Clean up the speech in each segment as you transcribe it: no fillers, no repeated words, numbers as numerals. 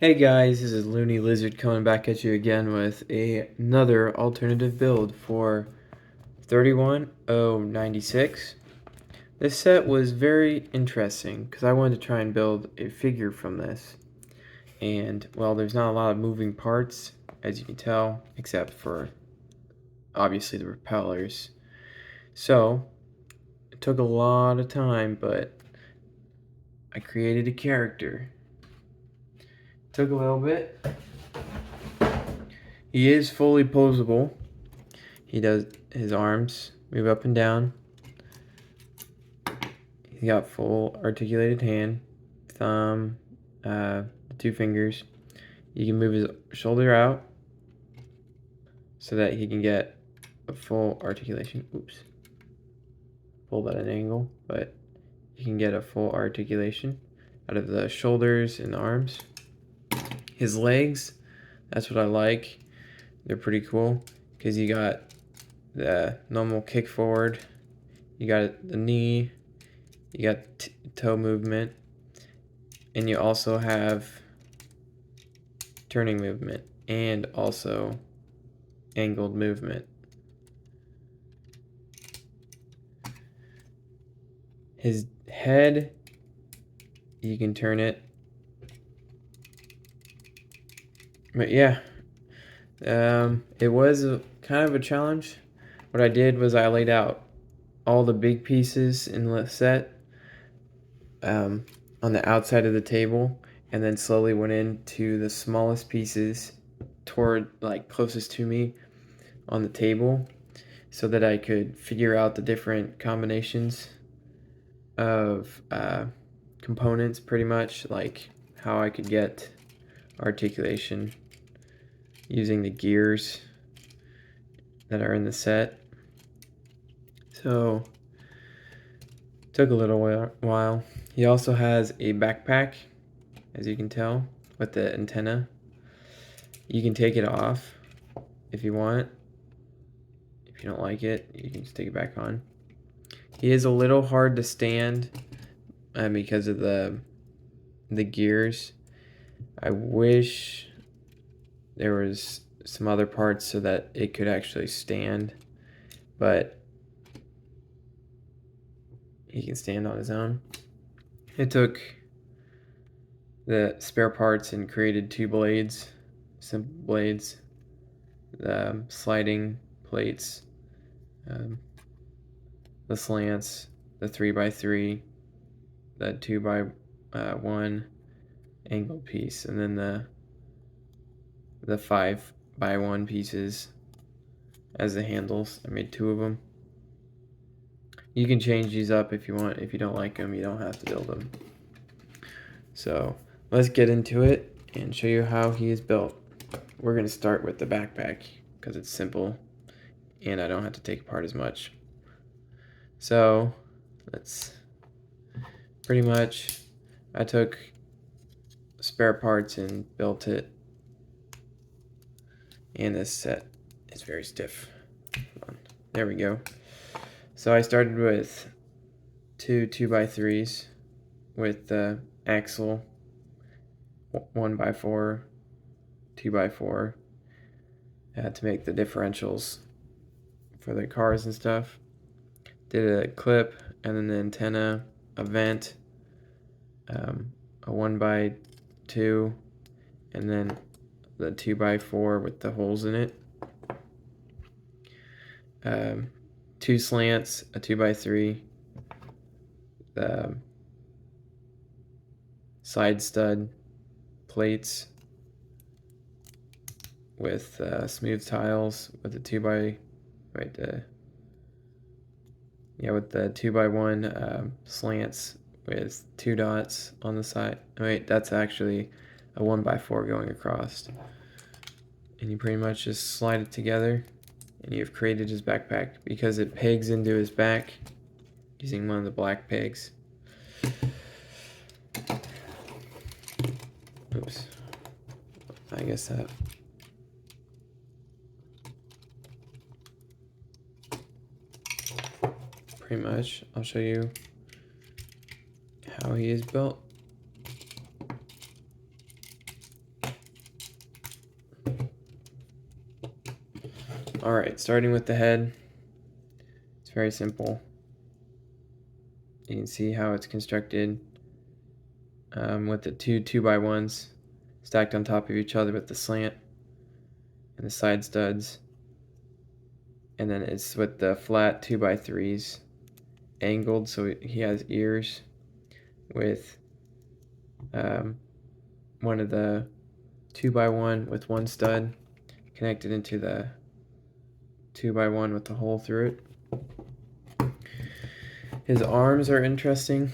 Hey guys, this is Looney Lizard coming back at you again with another alternative build for 31096. This set was very interesting because I wanted to try and build a figure from this. And, well, there's not a lot of moving parts, as you can tell, except for, obviously, the propellers. So, it took a lot of time, but I created a character. Took a little bit. He is fully posable. He does his arms move up and down. He got full articulated hand, thumb, the two fingers. You can move his shoulder out so that he can get a full articulation. Oops. Pulled at an angle, but you can get a full articulation out of the shoulders and the arms. His legs, that's what I like. They're pretty cool because you got the normal kick forward, you got the knee, you got toe movement, and you also have turning movement and also angled movement. His head, you can turn it. But yeah, it was kind of a challenge. What I did was I laid out all the big pieces in the set on the outside of the table, and then slowly went into the smallest pieces toward, like, closest to me on the table so that I could figure out the different combinations of components, pretty much, like how I could get articulation using the gears that are in the set. So took a little while. He also has a backpack, as you can tell, with the antenna. You can take it off if you want. If you don't like it, you can just take it back on. He is a little hard to stand because of the gears. I wish there was some other parts so that it could actually stand, but he can stand on his own. It took the spare parts and created two blades, simple blades, the sliding plates, the slants, the 3x3, the 2x1 angled piece, and then the 5x1 pieces as the handles. I made two of them. You can change these up if you want. If you don't like them, you don't have to build them. So let's get into it and show you how he is built. We're going to start with the backpack because it's simple and I don't have to take apart as much. So let's pretty much, I took spare parts and built it. And this set is very stiff. There we go. So I started with two 2x3s with the axle, 1x4, 2x4. I had to make the differentials for the cars and stuff. Did a clip and then the antenna, a vent, a 1x2, and then the 2x4 with the holes in it. Two slants, a 2x3, the side stud plates with smooth tiles with the 2x1 slants with two dots on the side. Wait, that's actually a 1x4 going across. And you pretty much just slide it together and you've created his backpack because it pegs into his back using one of the black pegs. Oops. I guess that. Pretty much, I'll show you how he is built. All right, starting with the head, it's very simple. You can see how it's constructed with the two 2x1s stacked on top of each other with the slant and the side studs. And then it's with the flat 2x3s angled, so he has ears with one of the 2x1 with one stud connected into the 2x1 with the hole through it. His arms are interesting.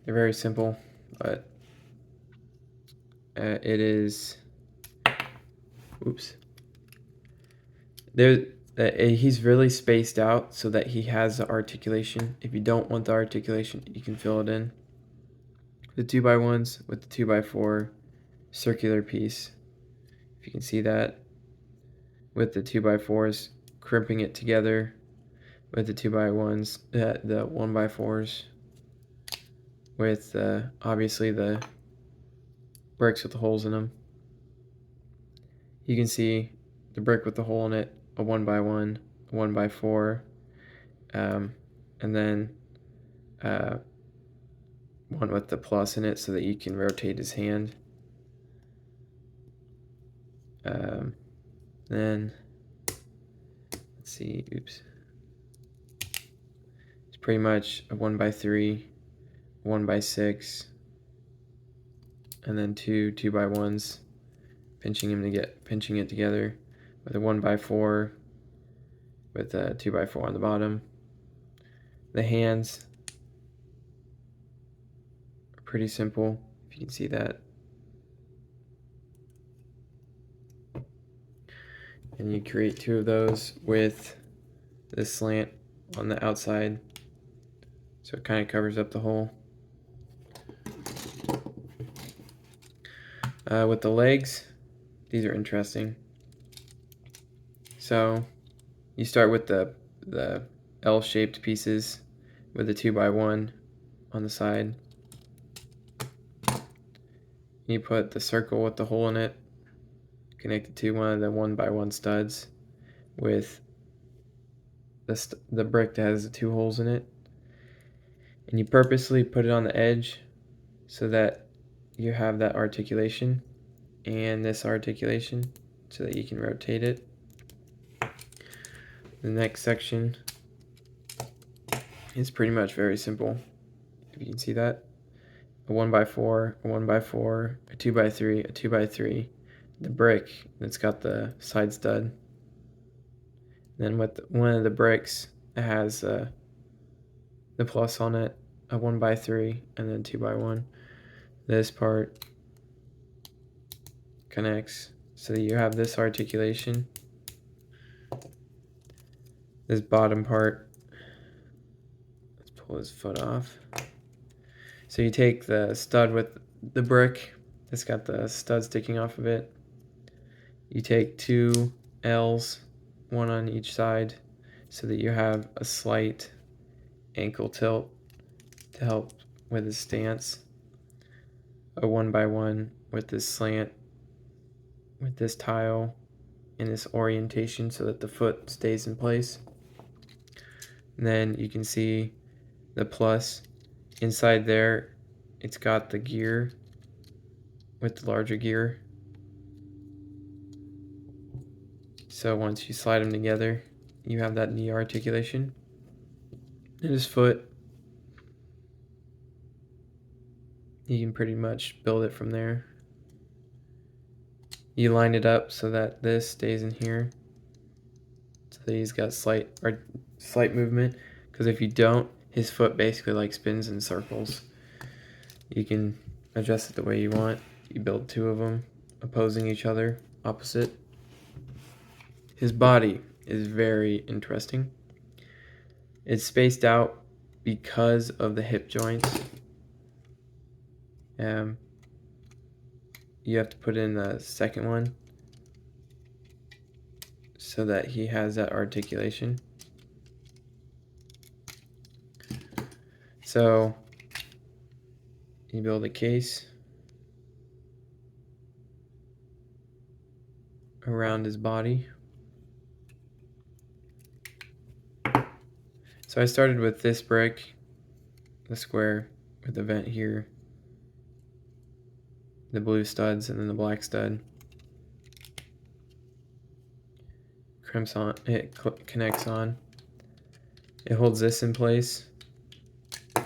They're very simple, but it is. Oops. He's really spaced out so that he has the articulation. If you don't want the articulation, you can fill it in. The 2x1s with the 2x4 circular piece. If you can see that, with the 2x4s crimping it together with the 2x1s, the 1x4s with obviously the bricks with the holes in them. You can see the brick with the hole in it, a 1x1, a 1x4, and then one with the plus in it so that you can rotate his hand. Then let's see, oops. It's pretty much a 1x3, 1x6, and then two 2x1s, pinching it together with a 1x4 with a 2x4 on the bottom. The hands are pretty simple, if you can see that. And you create two of those with this slant on the outside, so it kind of covers up the hole. With the legs, these are interesting. So you start with the L-shaped pieces with the 2x1 on the side. You put the circle with the hole in it connected to one of the 1x1 studs with the brick that has the two holes in it, and you purposely put it on the edge so that you have that articulation and this articulation so that you can rotate it. The next section is pretty much very simple, if you can see that. A 1x4, a 1x4, a 2x3, a 2x3, the brick that's got the side stud. Then with one of the bricks, it has the plus on it, a 1x3, and then 2x1. This part connects so that you have this articulation. This bottom part, let's pull his foot off. So you take the stud with the brick that's got the stud sticking off of it. You take two L's, one on each side, so that you have a slight ankle tilt to help with his stance. A 1x1 with this slant, with this tile, and this orientation so that the foot stays in place. And then you can see the plus inside there. It's got the gear with the larger gear. So once you slide them together, you have that knee articulation. And his foot, you can pretty much build it from there. You line it up so that this stays in here, so that he's got slight movement, because if you don't, his foot basically like spins in circles. You can adjust it the way you want. You build two of them opposing each other, opposite. His body is very interesting. It's spaced out because of the hip joints. You have to put in the second one so that he has that articulation. So you build a case around his body. So I started with this brick, the square with the vent here, the blue studs, and then the black stud. Crimps on, it connects on. It holds this in place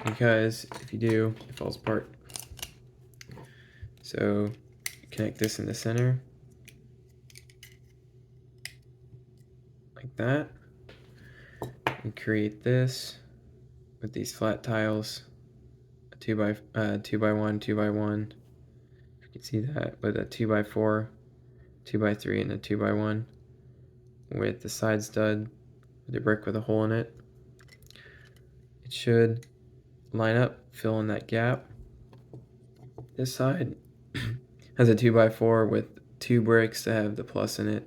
because if you do, it falls apart. So connect this in the center like that, and create this with these flat tiles, a 2x1, 2x1. You can see that with a 2x4, 2x3, and a 2x1 with the side stud with a brick with a hole in it. It should line up, fill in that gap. This side has a 2x4 with 2 bricks that have the plus in it,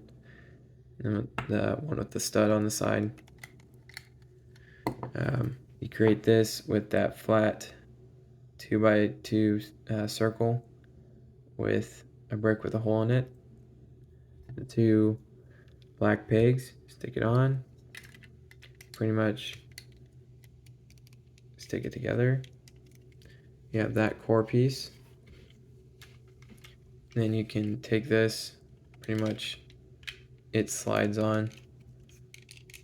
and the one with the stud on the side. You create this with that flat 2x2 circle with a brick with a hole in it. The 2 black pigs, stick it on, pretty much stick it together. You have that core piece. Then you can take this, pretty much it slides on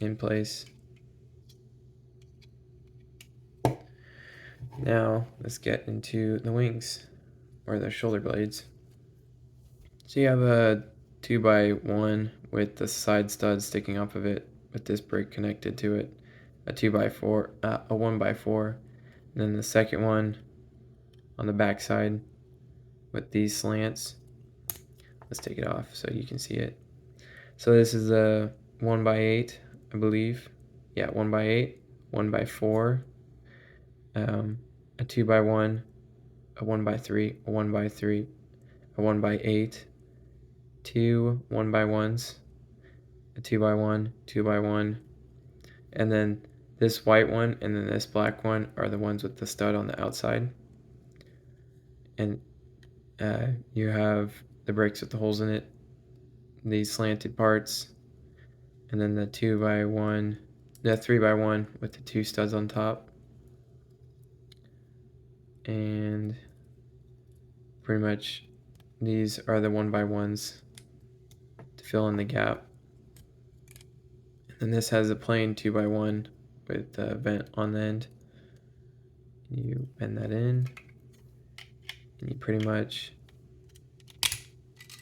in place. Now let's get into the wings or the shoulder blades. So you have a 2x1 with the side stud sticking off of it with this brick connected to it, a 2x4, a 1x4, and then the second one on the back side with these slants. Let's take it off so you can see it. So this is a 1x8, I believe. Yeah, 1x8, 1x4, a 2x1, a 1x3, a 1x3, a 1x8, 2 1x1s, a 2x1, 2x1, and then this white one and then this black one are the ones with the stud on the outside. And you have the bricks with the holes in it, these slanted parts, and then the 2x1, the 3x1 with the 2 studs on top. And pretty much these are the 1x1s to fill in the gap. And then this has a plain 2x1 with the vent on the end. You bend that in, and you pretty much,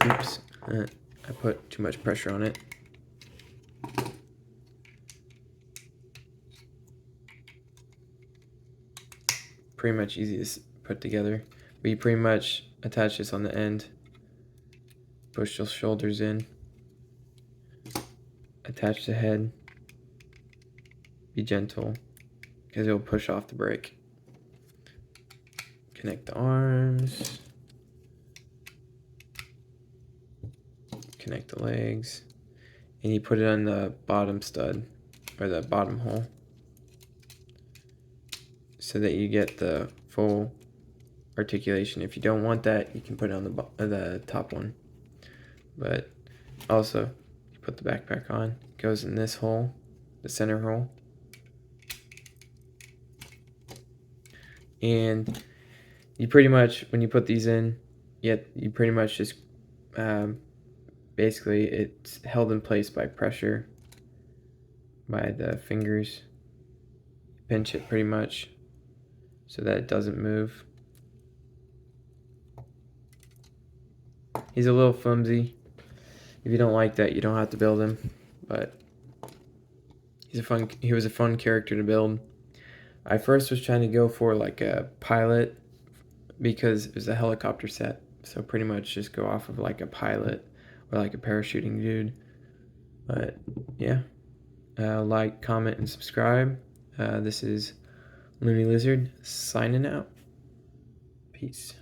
oops, I put too much pressure on it. Pretty much easy to put together, but you pretty much attach this on the end, push those shoulders in, attach the head, be gentle because it will push off the brake. Connect the arms, connect the legs, and you put it on the bottom stud or the bottom hole so that you get the full articulation. If you don't want that, you can put it on the top one. But also, you put the backpack on, it goes in this hole, the center hole. And you pretty much, when you put these in, you pretty much just, basically it's held in place by pressure, by the fingers. Pinch it pretty much so that it doesn't move. He's a little flimsy. If you don't like that, you don't have to build him, but he was a fun character to build. I first was trying to go for like a pilot because it was a helicopter set, so pretty much just go off of like a pilot or like a parachuting dude. But yeah, like, comment, and subscribe. This is Looney Lizard signing out. Peace.